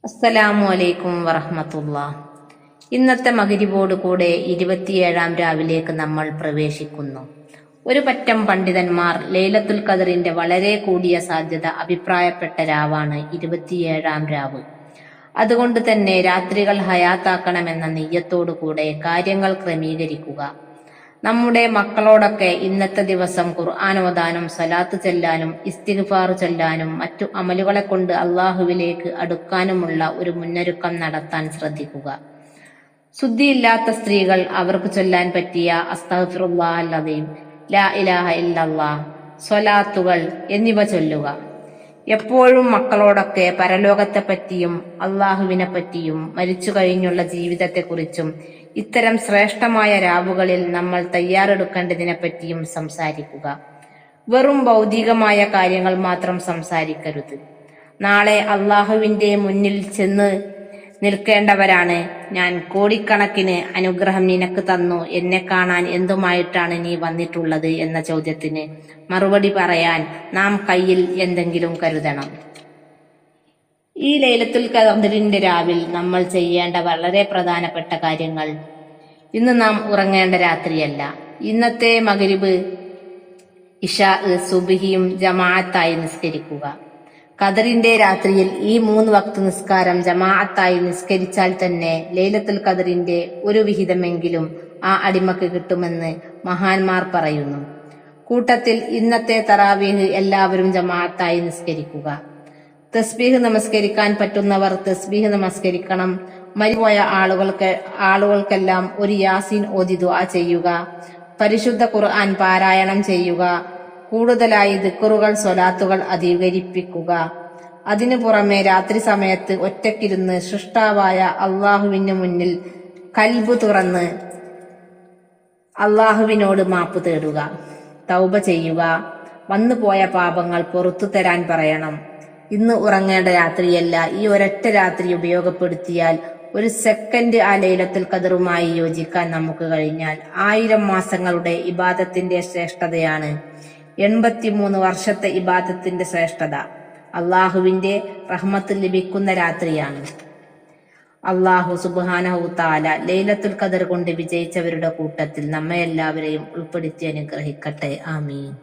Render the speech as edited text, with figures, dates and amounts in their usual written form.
അസ്സലാമു അലൈക്കും വറഹ്മത്തുള്ളാഹി. ഇന്നത്തെ മഗ്‌രിബോട് കൂടെ 27-ാം രാവിലേക്ക് നമ്മൾ പ്രവേശിക്കുന്നു. ഒരു പറ്റം പണ്ഡിതന്മാർ ലൈലത്തുൽ ഖദറിന്റെ വളരെ കൂടിയ സാധ്യത അഭിപ്രായപ്പെട്ട രാവാണ് 27-ാം രാവ്. അതുകൊണ്ട് തന്നെ രാത്രികൾ ഹയാത്താക്കണമെന്ന നിയ്യത്തോടു കൂടെ കാര്യങ്ങൾ ക്രമീകരിക്കുക. നമ്മുടെ മക്കളോടൊക്കെ ഇന്നത്തെ ദിവസം ഖുർആൻ ഓതാനും സ്വലാത്ത് ചൊല്ലാനും ഇസ്തിഗ്ഫാർ ചൊല്ലാനും മറ്റു അമലുകളെ കൊണ്ട് അള്ളാഹുവിലേക്ക് അടുക്കാനുമുള്ള ഒരു മുന്നൊരുക്കം നടത്താൻ ശ്രദ്ധിക്കുക. ശുദ്ധിയില്ലാത്ത സ്ത്രീകൾ അവർക്ക് ചൊല്ലാൻ പറ്റിയ അസ്തഗ്ഫിറുല്ലാഹൽ അദീം, ലാ ഇലാഹ ഇല്ലല്ലാഹ്, സ്വലാത്തുകൾ എന്നിവ ചൊല്ലുക. എപ്പോഴും മക്കളോടൊക്കെ പരലോകത്തെപ്പറ്റിയും അള്ളാഹുവിനെ പറ്റിയും മരിച്ചു കഴിഞ്ഞുള്ള ജീവിതത്തെക്കുറിച്ചും ഇത്തരം ശ്രേഷ്ഠമായ രാവുകളിൽ നമ്മൾ തയ്യാറെടുക്കേണ്ടതിനെപ്പറ്റിയും സംസാരിക്കുക. വെറും ഭൗതികമായ കാര്യങ്ങൾ മാത്രം സംസാരിക്കരുത്. നാളെ അള്ളാഹുവിന്റെ മുന്നിൽ ചെന്ന് നിൽക്കേണ്ടവരാണ്. ഞാൻ കോടിക്കണക്കിന് അനുഗ്രഹം നിനക്ക് തന്നു, എന്നെ കാണാൻ എന്തുമായിട്ടാണ് നീ വന്നിട്ടുള്ളത് എന്ന ചോദ്യത്തിന് മറുപടി പറയാൻ നാം കയ്യിൽ എന്തെങ്കിലും കരുതണം. ഈ ലൈലത്തുൽ ഖദറിന്റെ രാവിൽ നമ്മൾ ചെയ്യേണ്ട വളരെ പ്രധാനപ്പെട്ട കാര്യങ്ങൾ: ഇന്ന് നാം ഉറങ്ങേണ്ട രാത്രിയല്ല. ഇന്നത്തെ മഗ്‌രിബ്, ഇശാ, സുബ്ഹിയും ജമാഅത്തായി നിസ്കരിക്കുക. ഖദറിന്റെ രാത്രിയിൽ ഈ 3 വക്ത് നിസ്കാരം ജമാഅത്തായി നിസ്കരിച്ചാൽ തന്നെ ലൈലത്തുൽ ഖദറിന്റെ ഒരു വിഹിതമെങ്കിലും ആ അടിമക്ക് കിട്ടുമെന്ന് മഹാന്മാർ പറയുന്നു. കൂട്ടത്തിൽ ഇന്നത്തെ തറാവീഹ് എല്ലാവരും ജമാഅത്തായി നിസ്കരിക്കുക. തസ്ബീഹ് നമസ്കരിക്കാൻ പറ്റുന്നവർ തസ്ബീഹ് നമസ്കരിക്കണം. മരിച്ചുപോയ ആളുകൾക്കെല്ലാം ഒരു യാസീൻ ഓതി ദുആ ചെയ്യുക. പരിശുദ്ധ ഖുർആൻ പാരായണം ചെയ്യുക. കൂടുതലായി ദിക്റുകൾ, സ്വലാത്തുകൾ അധികരിപ്പിക്കുക. അതിനു പുറമെ രാത്രി സമയത്ത് ഒറ്റയ്ക്കിരുന്ന് സൃഷ്ടാവായ അള്ളാഹുവിന് മുന്നിൽ കൽബ് തുറന്ന് അള്ളാഹുവിനോട് മാപ്പ് തേടുക, തൗബ ചെയ്യുക. വന്നുപോയ പാപങ്ങൾ പുറത്തു തരാൻ പറയണം. ഇന്ന് ഉറങ്ങേണ്ട രാത്രിയല്ല. ഈ ഒരൊറ്റ രാത്രി ഉപയോഗപ്പെടുത്തിയാൽ ഒരു സെക്കൻഡ് ആ ലൈലത്തുൽ ഖദറുമായി യോജിക്കാൻ നമുക്ക് കഴിഞ്ഞാൽ 1000 മാസങ്ങളുടെ ഇബാദത്തിന്റെ ശ്രേഷ്ഠതയാണ് 83 വർഷത്തെ ഇബാദത്തിന്റെ ശ്രേഷ്ഠത. അള്ളാഹുവിന്റെ റഹ്മത്ത് ലഭിക്കുന്ന രാത്രിയാണ്. അള്ളാഹു സുബ്ഹാനഹു തആല ലൈലത്തുൽ ഖദർ കൊണ്ട് വിജയിച്ചവരുടെ കൂട്ടത്തിൽ നമ്മെ എല്ലാവരെയും ഉൾപ്പെടുത്തി അനുഗ്രഹിക്കട്ടെ. ആമീൻ.